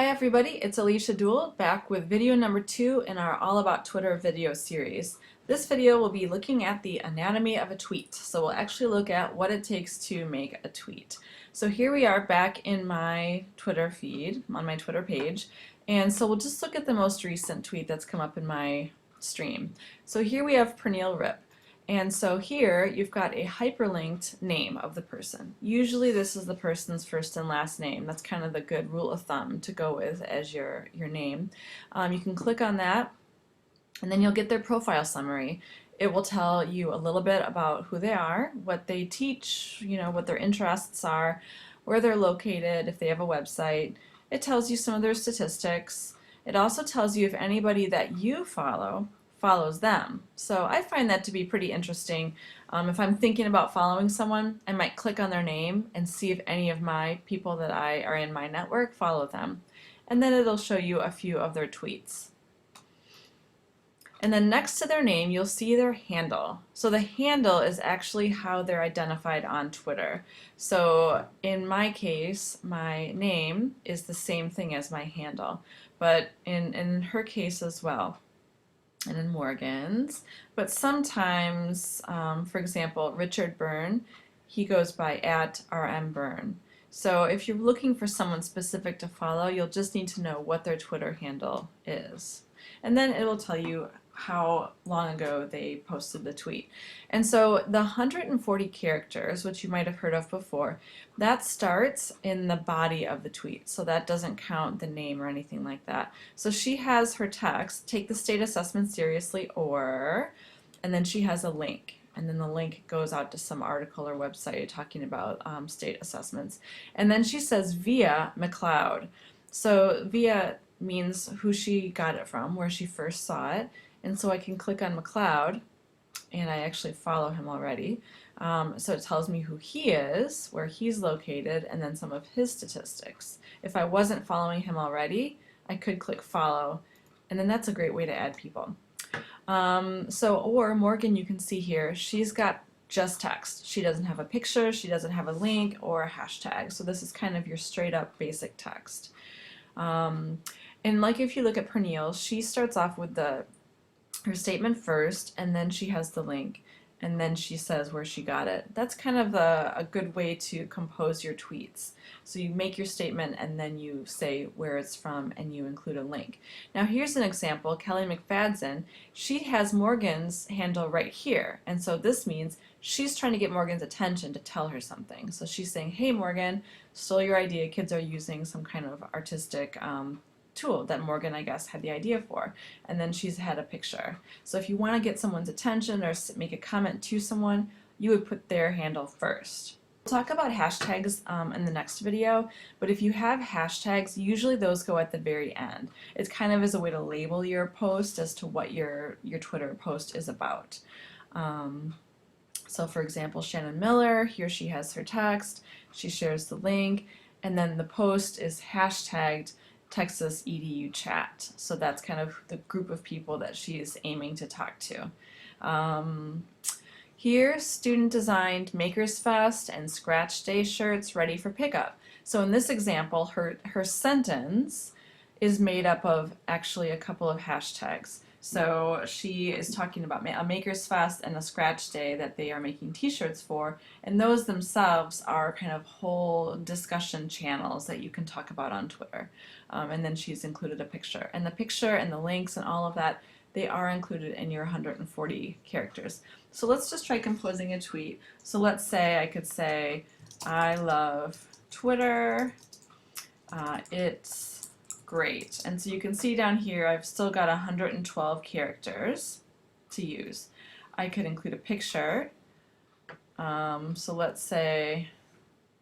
Hi everybody, it's Alicia Duell back with video number 2 in our All About Twitter video series. This video will be looking at the anatomy of a tweet. So we'll actually look at what it takes to make a tweet. So here we are back in my Twitter feed, on my Twitter page, and so we'll just look at the most recent tweet that's come up in my stream. So here we have Pernille Ripp. And so here you've got a hyperlinked name of the person. Usually this is the person's first and last name. That's kind of the good rule of thumb to go with as your name. You can click on that and then you'll get their profile summary. It will tell you a little bit about who they are, what they teach, what their interests are, where they're located, if they have a website. It tells you some of their statistics. It also tells you if anybody that you follows them. So I find that to be pretty interesting. If I'm thinking about following someone, I might click on their name and see if any of my people that are in my network follow them. And then it'll show you a few of their tweets. And then next to their name, you'll see their handle. So the handle is actually how they're identified on Twitter. So in my case, my name is the same thing as my handle, but in her case as well, and in Morgan's. But sometimes, for example, Richard Byrne, he goes by @RMByrne. So if you're looking for someone specific to follow, you'll just need to know what their Twitter handle is. And then it will tell you how long ago they posted the tweet. And so the 140 characters, which you might have heard of before, that starts in the body of the tweet. So that doesn't count the name or anything like that. So she has her text, take the state assessment seriously, and then she has a link. And then the link goes out to some article or website talking about state assessments. And then she says via McLeod. So via means who she got it from, where she first saw it. And so I can click on McLeod, and I actually follow him already. So it tells me who he is, where he's located, and then some of his statistics. If I wasn't following him already, I could click follow, and then that's a great way to add people. Or Morgan, you can see here, she's got just text. She doesn't have a picture, she doesn't have a link or a hashtag. So this is kind of your straight up basic text. And like if you look at Pernille, she starts off with her statement first, and then she has the link, and then she says where she got it. That's kind of a good way to compose your tweets. So you make your statement and then you say where it's from and you include a link. Now here's an example. Kelly McFadden, she has Morgan's handle right here, and so this means she's trying to get Morgan's attention to tell her something. So she's saying, hey Morgan, stole your idea. Kids are using some kind of artistic tool that Morgan, I guess, had the idea for. And then she's had a picture. So if you want to get someone's attention or make a comment to someone, you would put their handle first. We'll talk about hashtags in the next video, but if you have hashtags, usually those go at the very end. It's kind of as a way to label your post as to what your Twitter post is about. So for example, Shannon Miller, here she has her text, she shares the link, and then the post is hashtagged Texas EDU chat. So that's kind of the group of people that she is aiming to talk to. Here, student designed Makers Fest and Scratch Day shirts ready for pickup. So in this example, her sentence is made up of actually a couple of hashtags. So she is talking about a Makers Fest and a Scratch Day that they are making t-shirts for, and those themselves are kind of whole discussion channels that you can talk about on Twitter. And then she's included a picture. And the picture and the links and all of that, they are included in your 140 characters. So let's just try composing a tweet. So let's say I could say, I love Twitter, it's great. And so you can see down here I've still got 112 characters to use. I could include a picture. So let's say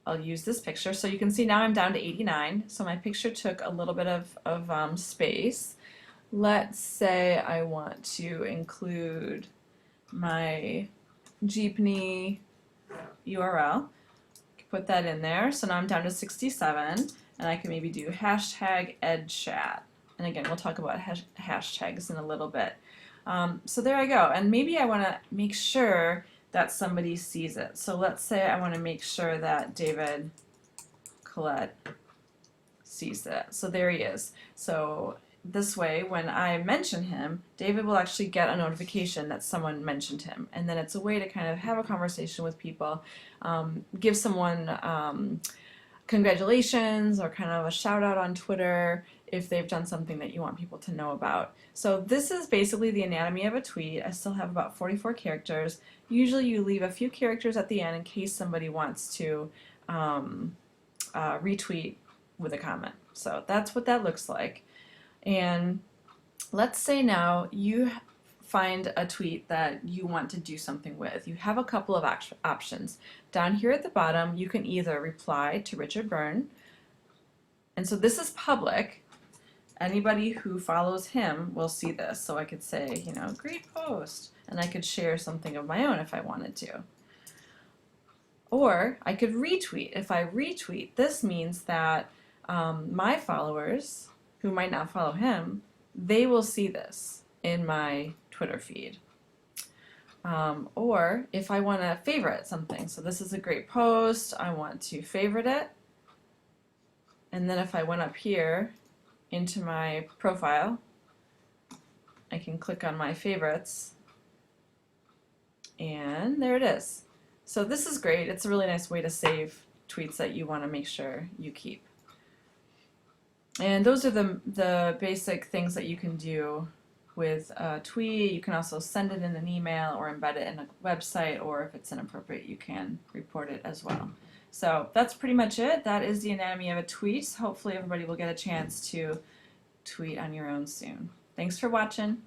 I'll use this picture. So you can see now I'm down to 89. So my picture took a little bit of space. Let's say I want to include my Jeepney URL. Put that in there. So now I'm down to 67. And I can maybe do hashtag EdChat. And again, we'll talk about hashtags in a little bit. So there I go. And maybe I want to make sure that somebody sees it. So let's say I want to make sure that David Collette sees that. So there he is. So this way, when I mention him, David will actually get a notification that someone mentioned him. And then it's a way to kind of have a conversation with people, give someone congratulations or kind of a shout out on Twitter if they've done something that you want people to know about. So this is basically the anatomy of a tweet. I still have about 44 characters. Usually you leave a few characters at the end in case somebody wants to retweet with a comment. So that's what that looks like. And let's say now you find a tweet that you want to do something with. You have a couple of options. Down here at the bottom, you can either reply to Richard Byrne, and so this is public. Anybody who follows him will see this. So I could say, you know, great post, and I could share something of my own if I wanted to. Or I could retweet. If I retweet, this means that my followers, who might not follow him, they will see this in my Twitter feed. Or if I want to favorite something, so this is a great post, I want to favorite it, and then if I went up here into my profile, I can click on my favorites, and there it is. So this is great. It's a really nice way to save tweets that you want to make sure you keep. And those are the basic things that you can do with a tweet. You can also send it in an email or embed it in a website, or if it's inappropriate, you can report it as well. So that's pretty much it. That is the anatomy of a tweet. Hopefully everybody will get a chance to tweet on your own soon. Thanks for watching.